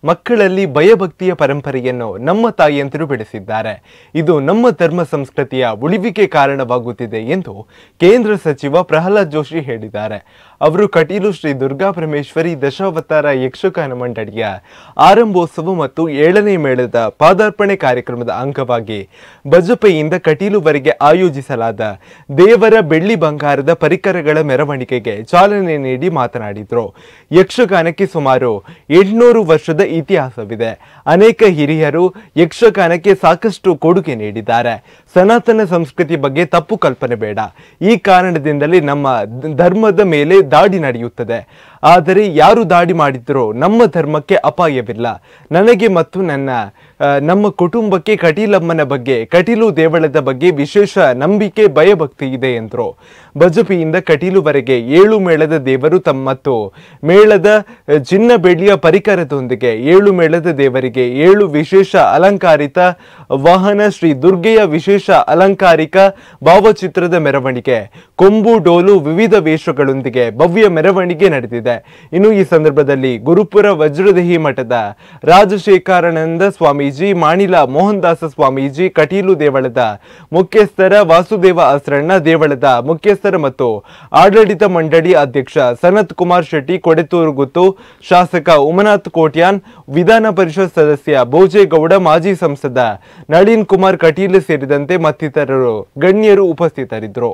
ಮಕ್ಕಳಲ್ಲಿ ಭಯಭಕ್ತಿಯ ಪರಂಪರೆಯನ್ನು ನಮ್ಮ ತಾಯಿಯಂತರು ಬೆಳೆಸಿದ್ದಾರೆ. ಇದು ನಮ್ಮ ಧರ್ಮ ಸಂಸ್ಕೃತಿಯ ಉಳಿವಿಗೆ ಕಾರಣವಾಗುತ್ತಿದೆ ಎಂದು ಕೇಂದ್ರ ಸಚಿವ ಪ್ರಹ್ಲಾದ್ ಜೋಶಿ ಹೇಳಿದ್ದಾರೆ. ಅವರು ಕಟೀಲು ಶ್ರೀ ದುರ್ಗಾ ಪರಮೇಶ್ವರಿ ದಶಾವತಾರ ಯಕ್ಷಗಾನ ಮಂಡಳಿಯ ಆರಂಭೋತ್ಸವ ಮತ್ತು 7ನೇ ಮೇಳದ ಪಾದಾರ್ಪಣೆ ಕಾರ್ಯಕ್ರಮದ ಅಂಗವಾಗಿ ಬಜಪೆಯಿಂದ ಕಟೀಲುವರೆಗೆ ಆಯೋಜಿಸಲಾದ ದೇವರ ಬೆಳ್ಳಿ ಬಂಗಾರದ ಪರಿಕರಗಳ ಮೆರವಣಿಗೆಗೆ ಚಾಲನೆ ನೀಡಿ ಮಾತನಾಡಿದರು. ಯಕ್ಷಗಾನಕ್ಕೆ ಸುಮಾರು 800 ವರ್ಷದ ಇತಿಹಾಸವಿದೆ. ಅನೇಕ ಹಿರಿಯರು ಯಕ್ಷಗಾನಕ್ಕೆ ಸಾಕಷ್ಟು ಕೊಡುಗೆ ನೀಡಿದ್ದಾರೆ. ಸನಾತನ ಸಂಸ್ಕೃತಿ ಬಗ್ಗೆ ತಪ್ಪು ಕಲ್ಪನೆ ಬೇಡ. ಈ ಕಾರಣದಿಂದಲೇ ನಮ್ಮ ಧರ್ಮದ ಮೇಲೆ ದಾಳಿ ನಡೆಯುತ್ತದೆ. ಆದರೆ ಯಾರು ದಾಳಿ ಮಾಡಿದ್ರೂ ನಮ್ಮ ಧರ್ಮಕ್ಕೆ ಅಪಾಯವಿಲ್ಲ. ನನಗೆ ಮತ್ತು ನಮ್ಮ ಕುಟುಂಬಕ್ಕೆ ಕಟೀಲಮ್ಮನ ಬಗ್ಗೆ, ಕಟೀಲು ದೇವಳದ ಬಗ್ಗೆ ವಿಶೇಷ ನಂಬಿಕೆ, ಭಯಭಕ್ತಿ ಇದೆ ಎಂದರು. ಬಜಪೆಯಿಂದ ಕಟೀಲುವರೆಗೆ 7 ಮೇಳದ ದೇವರು ಮತ್ತು ಮೇಳದ ಚಿನ್ನ ಬೆಳ್ಳಿಯ ಪರಿಕರದೊಂದಿಗೆ 7 ಮೇಳದ ದೇವರಿಗೆ 7 ವಿಶೇಷ ಅಲಂಕಾರಿತ ವಾಹನ, ಶ್ರೀ ದುರ್ಗೆಯ ವಿಶೇಷ ಅಲಂಕಾರಿಕ ಭಾವಚಿತ್ರದ ಮೆರವಣಿಗೆ, ಕೊಂಬು ಡೋಲು ವಿವಿಧ ವೇಷಗಳೊಂದಿಗೆ ಭವ್ಯ ಮೆರವಣಿಗೆ ನಡೆದಿದೆ. ಇನ್ನು ಈ ಸಂದರ್ಭದಲ್ಲಿ ಗುರುಪುರ ವಜ್ರದೇಹಿ ಮಠದ ರಾಜಶೇಖರಾನಂದ ಸ್ವಾಮೀಜಿ, ಮಾಣಿಲ ಮೋಹನ್ ದಾಸ ಸ್ವಾಮೀಜಿ, ಕಟೀಲು ದೇವಳದ ಮುಖ್ಯಸ್ಥರ ವಾಸುದೇವ ಅಸ್ರಣ್ಣ, ದೇವಳದ ಮುಖ್ಯಸ್ಥರ ಮತ್ತು ಆಡಳಿತ ಮಂಡಳಿ ಅಧ್ಯಕ್ಷ ಸನತ್ ಕುಮಾರ್ ಶೆಟ್ಟಿ, ಕೊಡೆತೂರು ಗುತ್ತು, ಶಾಸಕ ಉಮನಾಥ್ ಕೋಟ್ಯಾನ್, ವಿಧಾನ ಪರಿಷತ್ ಸದಸ್ಯ ಭೋಜೇಗೌಡ, ಮಾಜಿ ಸಂಸದ ನಳಿನ್ ಕುಮಾರ್ ಕಟೀಲ್ ಸೇರಿದಂತೆ ಮತ್ತಿತರರು ಗಣ್ಯರು ಉಪಸ್ಥಿತರಿದ್ದರು.